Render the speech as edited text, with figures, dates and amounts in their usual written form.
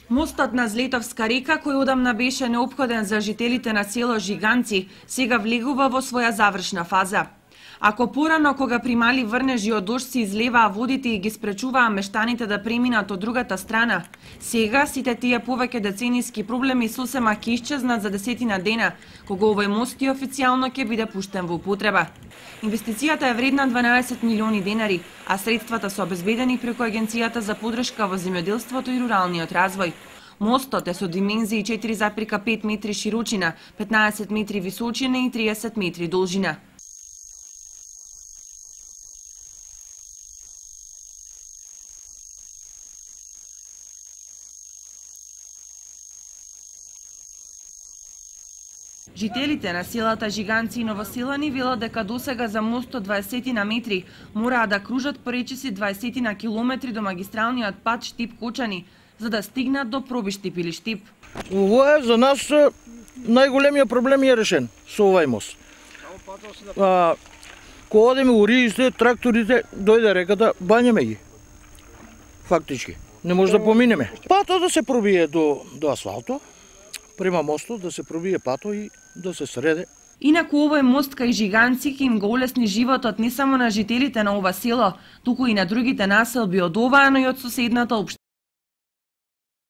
Мостот на Злетовска река, кој одамна беше неопходен за жителите на село Жиганци, сега влегува во своја завршна фаза. Ако порано кога примали врнежи од дожд се излеваа водите и ги спречуваа мештаните да преминат од другата страна, сега сите тие повеќе деценијски проблеми сосема ќе исчезнат за 10 дена, кога овој мост и официјално ќе биде пуштен во употреба. Инвестицијата е вредна 12 милиони денари, а средствата се обезбедени преку Агенцијата за поддршка во земјоделството и руралниот развој. Мостот е со димензии 4,5 метри широчина, 15 метри височина и 30 метри должина. Жителите на селата Жиганци и Новоселани велат дека досега за мостот 20 на метри мораа да кружат по речиси 20 на километри до магистралниот пат Штип-Кочани, за да стигнат до Пробиштип или Штип. Ова е за нас најголемиот проблем е решен со овај мост. Кога одиме уриите, тракторите, дојде реката, бањаме ги. Фактички, не може да поминеме. Патот да се пробие до асфалто, према мостот да се пробие пато и да се среде. Инаку овој мост кај Жиганци ќе им го улесни животот не само на жителите на ова село, туку и на другите населби од оваа, но и од соседната општина.